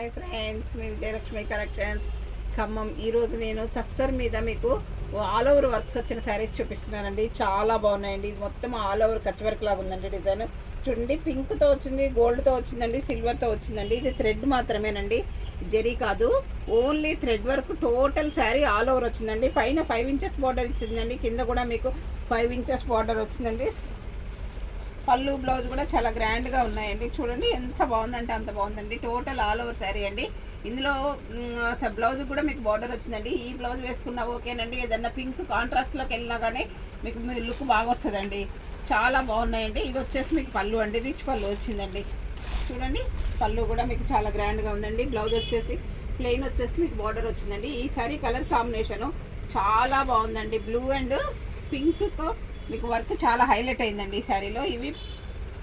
Hi friends, మీ Vijayalakshmi collections Khammam. ఈరోజు నేను తస్సర్ మీద మీకు ఆల్ ఓవర్ వర్క్స్ వచ్చిన శారీస్ చూపిస్తున్నానండి. చాలా బాగున్నాయండి. ఇది మొత్తం ఆల్ ఓవర్ కచ్ వర్క్ లాగా ఉందండి. డిజైన్ చూడండి, పింక్తో వచ్చింది, గోల్డ్తో వచ్చిందండి, సిల్వర్తో వచ్చిందండి. ఇది థ్రెడ్ మాత్రమేనండి, జరీ కాదు, only thread work. Total sari all over వచ్చిందండి. పైన 5 ఇంచెస్ బార్డర్ ఇచ్చిందండి, కింద కూడా మీకు 5 ఇంచెస్ బార్డర్ వచ్చిందండి. పళ్ళు బ్లౌజ్ కూడా చాలా గ్రాండ్గా ఉన్నాయండి. చూడండి ఎంత బాగుందంటే అంత బాగుందండి. టోటల్ ఆల్ ఓవర్ శారీ అండి. ఇందులో బ్లౌజ్ కూడా మీకు బార్డర్ వచ్చిందండి. ఈ బ్లౌజ్ వేసుకున్నా ఓకేనండి. ఏదన్నా పింక్ కాంట్రాస్ట్లోకి వెళ్ళినా కానీ మీకు మీ లుక్ బాగా వస్తుందండి. చాలా బాగున్నాయండి. ఇది వచ్చేసి మీకు పళ్ళు అండి, రిచ్ పళ్ళు వచ్చిందండి. చూడండి, పళ్ళు కూడా మీకు చాలా గ్రాండ్గా ఉందండి. బ్లౌజ్ వచ్చేసి ప్లెయిన్ వచ్చేసి మీకు బార్డర్ వచ్చిందండి. ఈ శారీ కలర్ కాంబినేషను చాలా బాగుందండి. బ్లూ అండ్ పింక్తో మీకు వర్క్ చాలా హైలైట్ అయిందండి ఈ శారీలో. ఇవి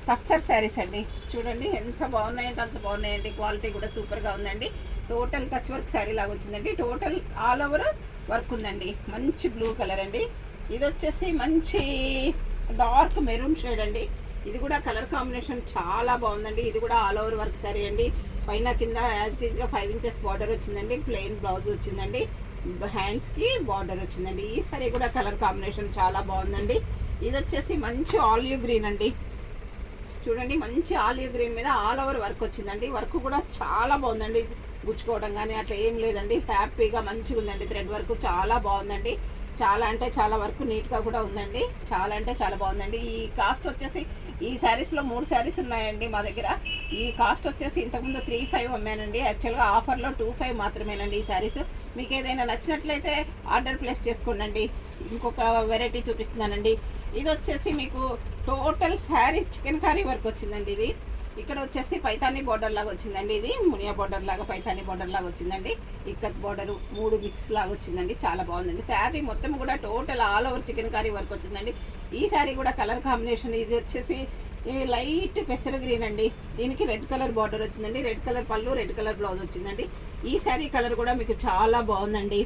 తస్తర్ శారీస్ అండి. చూడండి ఎంత బాగున్నాయంటే అంత బాగున్నాయండి. క్వాలిటీ కూడా సూపర్గా ఉందండి. టోటల్ కచ్ వర్క్ శారీ లాగా వచ్చిందండి. టోటల్ ఆల్ ఓవర్ వర్క్ ఉందండి. మంచి బ్లూ కలర్ అండి. ఇది వచ్చేసి మంచి డార్క్ మెరూన్ షేడ్ అండి. ఇది కూడా కలర్ కాంబినేషన్ చాలా బాగుందండి. ఇది కూడా ఆల్ ఓవర్ వర్క్ శారీ అండి. పైన కింద యాజ్ ఇట్ ఈస్గా 5 ఇంచెస్ బార్డర్ వచ్చిందండి. ప్లెయిన్ బ్లౌజ్ వచ్చిందండి. హ్యాండ్స్కి బార్డర్ వచ్చిందండి. ఈ సారీ కూడా కలర్ కాంబినేషన్ చాలా బాగుందండి. ఇది వచ్చేసి మంచి ఆలివ్ గ్రీన్ అండి. చూడండి, మంచి ఆలివ్ గ్రీన్ మీద ఆల్ ఓవర్ వర్క్ వచ్చిందండి. వర్క్ కూడా చాలా బాగుందండి. గుచ్చుకోవడం కానీ అట్లా ఏం లేదండి. హ్యాపీగా మంచిగా ఉందండి. థ్రెడ్ వర్క్ చాలా బాగుందండి. చాలా అంటే చాలా వర్క్ నీట్గా కూడా ఉందండి. చాలా అంటే చాలా బాగుందండి. ఈ కాస్ట్ వచ్చేసి ఈ శారీస్లో 3 శారీస్ ఉన్నాయండి మా దగ్గర. ఈ కాస్ట్ వచ్చేసి ఇంతకుముందు 3,500 అమ్మానండి. యాక్చువల్గా ఆఫర్లో 2,500 మాత్రమేనండి ఈ శారీస్. మీకు ఏదైనా నచ్చినట్లయితే ఆర్డర్ ప్లేస్ చేసుకోండి. ఇంకొక వెరైటీ చూపిస్తున్నానండి. ఇది వచ్చేసి మీకు total sari chicken curry work వచ్చిందండి. ఇది ఇక్కడ వచ్చేసి పైతానీ బార్డర్ లాగా వచ్చిందండి. ఇది మునియా బార్డర్ లాగా పైతానీ బార్డర్ లాగా వచ్చిందండి. ఇక్కత్ బార్డర్ 3 మిక్స్ లాగా వచ్చిందండి. చాలా బాగుందండి. శారీ మొత్తం కూడా total all over chicken curry work వచ్చిందండి. ఈ శారీ కూడా కలర్ కాంబినేషన్ ఇది వచ్చేసి లైట్ పెసర గ్రీన్ అండి. దీనికి రెడ్ కలర్ బార్డర్ వచ్చిందండి. రెడ్ కలర్ పళ్ళు, రెడ్ కలర్ బ్లౌజ్ వచ్చిందండి. ఈ శారీ కలర్ కూడా మీకు చాలా బాగుందండి.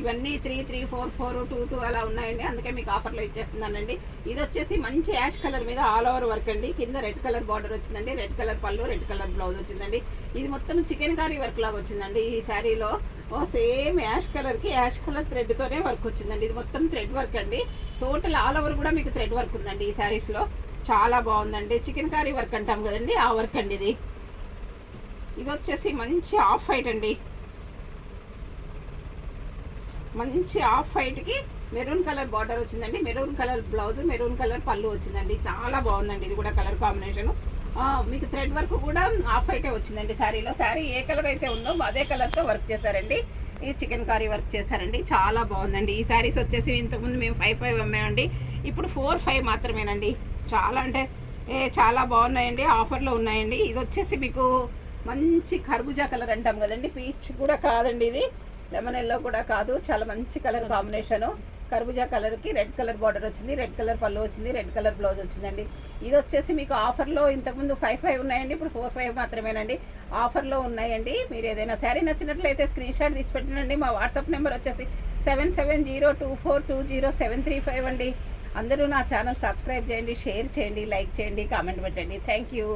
ఇవన్నీ 3, 3, 4, 4, 2, 2 అలా ఉన్నాయండి. అందుకే మీకు ఆఫర్లో ఇచ్చేస్తున్నానండి. ఇది వచ్చేసి మంచి యాష్ కలర్ మీద ఆల్ ఓవర్ వర్క్ అండి. కింద రెడ్ కలర్ బార్డర్ వచ్చిందండి. రెడ్ కలర్ పళ్ళు, రెడ్ కలర్ బ్లౌజ్ వచ్చిందండి. ఇది మొత్తం చికెన్ కర్రీ వర్క్ లాగా వచ్చిందండి. ఈ శారీలో సేమ్ యాష్ కలర్కి యాష్ కలర్ థ్రెడ్తోనే వర్క్ వచ్చిందండి. ఇది మొత్తం థ్రెడ్ వర్క్ అండి. టోటల్ ఆల్ ఓవర్ కూడా మీకు థ్రెడ్ వర్క్ ఉందండి ఈ శారీస్లో. చాలా బాగుందండి. చికెన్ కర్రీ వర్క్ అంటాం కదండి, ఆ వర్క్ అండి ఇది. ఇది వచ్చేసి మంచి ఆఫ్ వైట్ అండి. మంచి ఆఫ్ వైట్కి మెరూన్ కలర్ బార్డర్ వచ్చిందండి. Maroon colour blouse, maroon colour పళ్ళు వచ్చిందండి. చాలా బాగుందండి. ఇది కూడా కలర్ కాంబినేషన్. మీకు థ్రెడ్ వర్క్ కూడా ఆఫ్ వైటే వచ్చిందండి శారీలో. శారీ ఏ కలర్ అయితే ఉందో అదే కలర్తో వర్క్ చేశారండి. ఈ చికెన్ కర్రీ వర్క్ చేశారండి. చాలా బాగుందండి. ఈ శారీస్ వచ్చేసి ఇంతకుముందు మేము 5,500 అమ్మామండి. ఇప్పుడు 4,500 మాత్రమేనండి. చాలా అంటే చాలా బాగున్నాయండి. ఆఫర్లో ఉన్నాయండి. ఇది వచ్చేసి మీకు మంచి కర్బూజా కలర్ అంటాం కదండి. పీచ్ కూడా కాదండి, ఇది లెమన్ ఎల్లో కూడా కాదు. చాలా మంచి కలర్ కాంబినేషను. కర్బూజా కలర్కి రెడ్ కలర్ బార్డర్ వచ్చింది, రెడ్ కలర్ పళ్ళు వచ్చింది, రెడ్ కలర్ బ్లౌజ్ వచ్చిందండి. ఇది వచ్చేసి మీకు ఆఫర్లో ఇంతకుముందు 5,500 ఉన్నాయండి. ఇప్పుడు 4,500 మాత్రమేనండి. ఆఫర్లో ఉన్నాయండి. మీరు ఏదైనా శారీ నచ్చినట్లయితే స్క్రీన్ షాట్ తీసి పెట్టండి. మా వాట్సాప్ నెంబర్ వచ్చేసి 7702420735 అండి. అందరూ నా ఛానల్ సబ్స్క్రైబ్ చేయండి, షేర్ చేయండి, లైక్ చేయండి, కామెంట్ పెట్టండి. Thank you.